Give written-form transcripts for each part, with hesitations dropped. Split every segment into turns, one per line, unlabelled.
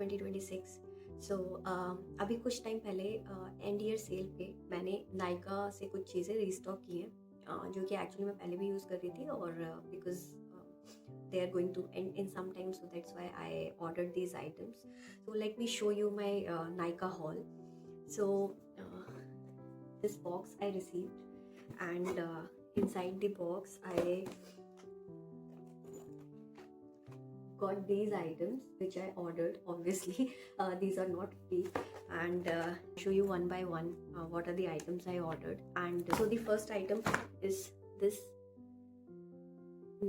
2026। सो अभी कुछ टाइम पहले एंड ईयर सेल पे मैंने नायका से कुछ चीज़ें रीस्टॉक की हैं, जो कि एक्चुअली मैं पहले भी यूज़ कर रही थी, और because they are going to end in some time, so that's why I ordered these items. So let me show you my Nykaa haul. So this box I received, and inside the box I got these items which I ordered. Obviously these are not free, and show you one by one what are the items I ordered. And so the first item is this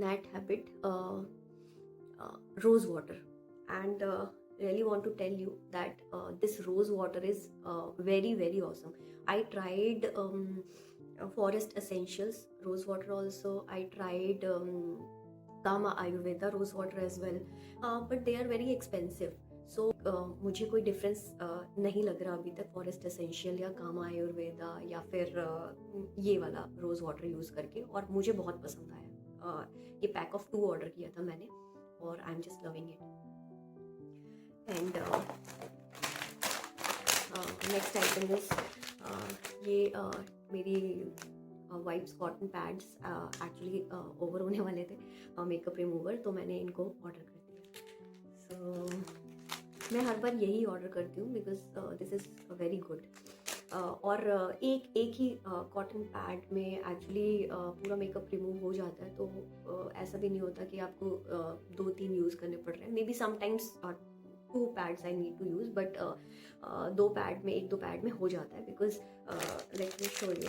Nat Habit rose water, and really want to tell you that this rose water is very awesome. I tried Forest Essentials rose water also. I tried Kama Ayurveda rose water as well, but they are very expensive. सो मुझे कोई difference नहीं लग रहा अभी तक forest essential या कामा आयुर्वेदा या फिर ये वाला रोज़ वाटर यूज़ करके, और मुझे बहुत पसंद आया। ये पैक ऑफ 2 ऑर्डर किया था मैंने, और I am just loving it. And next item is ये मेरी wipes cotton pads actually over होने वाले थे, मेकअप रिमूवर, तो मैंने इनको ऑर्डर कर दिया। सो मैं हर बार यही ऑर्डर करती हूँ because this is very good. और एक ही कॉटन पैड में एक्चुअली पूरा मेकअप रिमूव हो जाता है, तो ऐसा भी नहीं होता कि आपको 2-3 यूज़ करने पड़ रहे हैं। Maybe sometimes 2 pads I need to use, but 2 pad में 1-2 पैड में हो जाता है, because let me show you.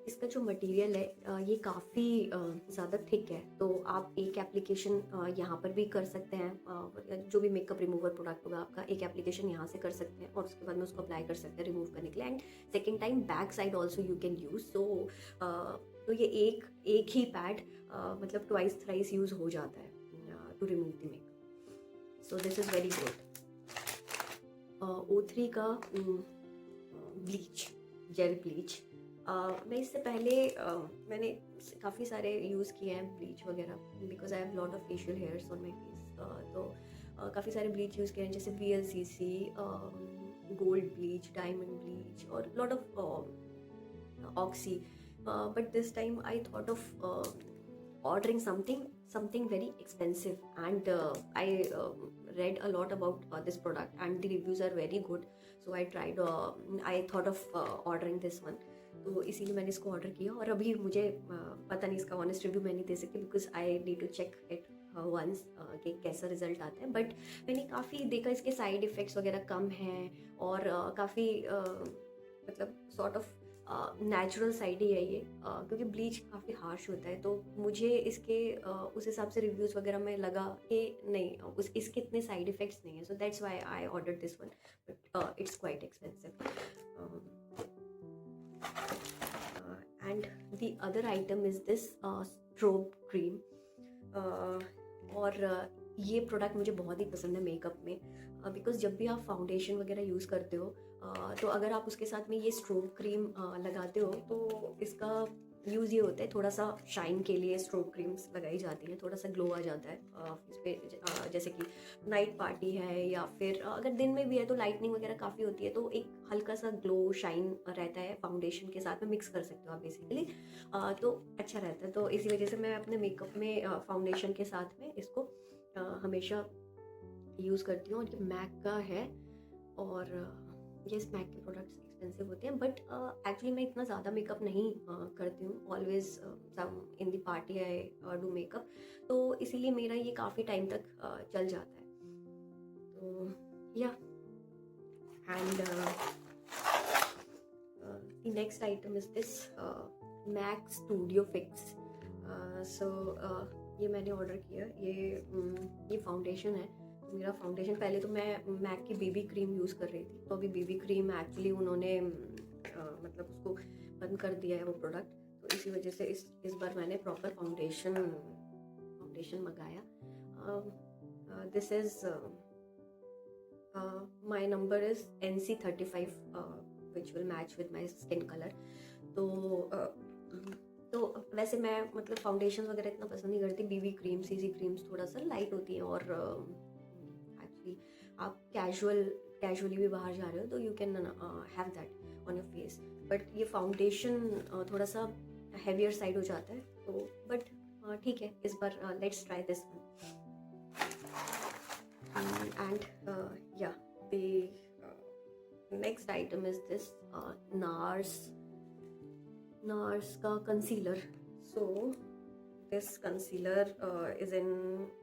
इसका जो मटेरियल है ये काफ़ी ज़्यादा थिक है, तो आप एक एप्लीकेशन यहाँ पर भी कर सकते हैं। जो भी मेकअप रिमूवर प्रोडक्ट होगा आपका, एक एप्लीकेशन यहाँ से कर सकते हैं, और उसके बाद में उसको अप्लाई कर सकते हैं रिमूव करने के लिए। And second time back side also you can use. तो ये एक ही पैड मतलब ट्वाइस थ्राइस यूज़ हो जाता है to remove the makeup. So this is very good. O3 का ब्लीच, जेल ब्लीच। मैं इससे पहले मैंने काफ़ी सारे यूज़ किए हैं ब्लीच वगैरह, because I have lot of facial hairs on my face. तो काफ़ी सारे ब्लीच यूज़ किए हैं, जैसे VLCC, gold bleach, diamond bleach, और lot of Oxy. But this time I thought of ordering something very expensive, and I read a lot about this product and the reviews are very good, so I thought of ordering this one. तो इसीलिए मैंने इसको order किया, और अभी मुझे पता नहीं, इसका ऑनेस्ट रिव्यू मैं नहीं दे सकती because I need to check it once कि कैसा रिजल्ट आता है। बट मैंने काफ़ी देखा इसके साइड इफ़ेक्ट्स वगैरह कम हैं, और काफ़ी मतलब सॉर्ट ऑफ नेचुरल साइड ही है ये, क्योंकि ब्लीच काफ़ी हार्श होता है, तो मुझे इसके उस हिसाब से रिव्यूज़ वगैरह में लगा कि नहीं, इसके इतने साइड इफ़ेक्ट्स नहीं है। So that's why I order this one, but it's quite expensive. And the other item is this strobe cream, और ये प्रोडक्ट मुझे बहुत ही पसंद है मेकअप में, बिकॉज जब भी आप फाउंडेशन वगैरह यूज़ करते हो तो अगर आप उसके साथ में ये स्ट्रोब क्रीम लगाते हो, तो इसका यूज़ ये होता है, थोड़ा सा शाइन के लिए स्ट्रोब क्रीम्स लगाई जाती हैं, थोड़ा सा ग्लो आ जाता है इस पर। जैसे कि नाइट पार्टी है, या फिर अगर दिन में भी है तो लाइटनिंग वगैरह काफ़ी होती है, तो एक हल्का सा ग्लो शाइन रहता है फाउंडेशन के साथ में, मिक्स कर सकते हो आप बेसिकली, तो अच्छा रहता है। तो इसी वजह से मैं अपने मेकअप में फाउंडेशन के साथ में इसको हमेशा यूज़ करती हूँ। और ये मैक का है, और ये मैक के प्रोडक्ट्स एक्सपेंसिव होते हैं, बट एक्चुअली मैं इतना ज़्यादा मेकअप नहीं करती हूँ। Always in the party I do makeup, तो इसीलिए मेरा ये काफ़ी टाइम तक चल जाता है। तो yeah and the next item is this MAC Studio Fix. So ये मैंने ऑर्डर किया। ये फाउंडेशन है। मेरा फाउंडेशन, पहले तो मैं मैक की बीबी क्रीम यूज़ कर रही थी, तो अभी बीबी क्रीम एक्चुअली उन्होंने मतलब उसको बंद कर दिया है वो प्रोडक्ट, तो इसी वजह से इस बार मैंने प्रॉपर फाउंडेशन मंगाया। This is my number is NC35, which will match with my skin colour. तो तो वैसे मैं मतलब फाउंडेशन वगैरह इतना पसंद नहीं करती, बीबी क्रीम, सीसी क्रीम्स थोड़ा सा लाइट होती हैं, और एक्चुअली आप कैजुअली भी बाहर जा रहे हो तो you can have that on your face. But ये फाउंडेशन थोड़ा सा हैवियर साइड हो जाता है, तो बट ठीक है, इस बार let's try this one. And yeah the next item is this NARS का concealer. So this concealer is in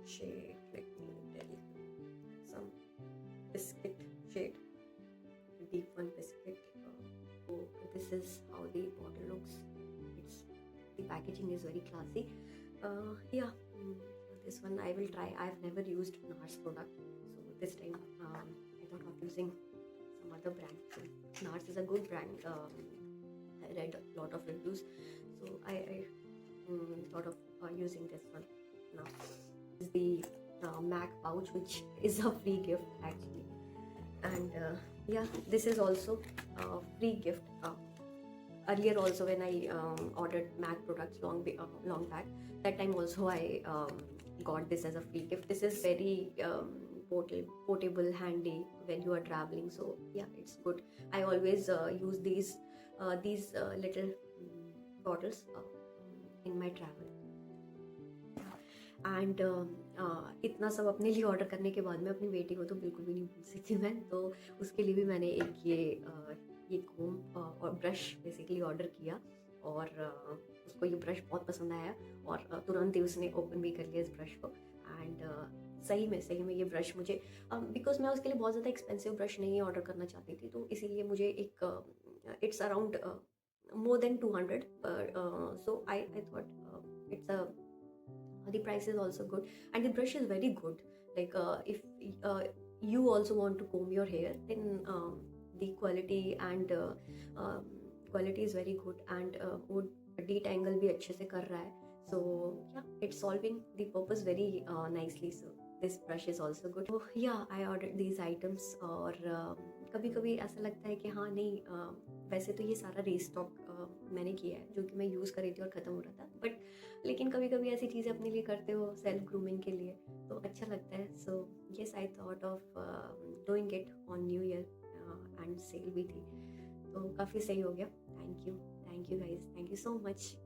shade, let me tell you, some biscuit shade, deep one biscuit. So this is how the bottle looks. It's the packaging is very classy. Yeah, this one I will try. I've never used NARS product, so this time I thought of using some other brand. So NARS is a good brand. I read a lot of reviews, so I thought of using this one. Now this is the MAC pouch, which is a free gift actually, and yeah, this is also a free gift. Earlier also when I ordered MAC products long back, that time also I got this as a free gift. This is very portable, handy when you are traveling, so yeah, it's good. I always use these little bottles in my travel. And इतना सब अपने लिए order करने के बाद में अपनी बेटी को तो बिल्कुल भी नहीं भूल सकती मैं, तो उसके लिए भी मैंने एक ये कोम और ब्रश बेसिकली ऑर्डर किया, और उसको ये ब्रश बहुत पसंद आया, और तुरंत ही उसने ओपन भी कर लिया इस ब्रश को। एंड सही में ये ब्रश मुझे, बिकॉज मैं उसके लिए बहुत ज़्यादा एक्सपेंसिव ब्रश नहीं ऑर्डर करना चाहती थी, तो इसीलिए मुझे एक it's around more than 200, so I thought it's the price is also good, and the brush is very good. Like if you also want to comb your hair, then the quality is very good, and वो detangle भी अच्छे से कर रहा है, so yeah, it's solving the purpose very nicely. So this brush is also good. So yeah, I ordered these items, और कभी कभी ऐसा लगता है कि हाँ नहीं, वैसे तो ये सारा रीस्टॉक मैंने किया है जो कि मैं यूज़ कर रही थी और ख़त्म हो रहा था, बट लेकिन कभी कभी ऐसी चीज़ें अपने लिए करते हो सेल्फ ग्रूमिंग के लिए, तो अच्छा लगता है। So yes, I thought of doing it on New Year, and sale भी थी, तो काफ़ी सही हो गया। Thank you guys, thank you so much.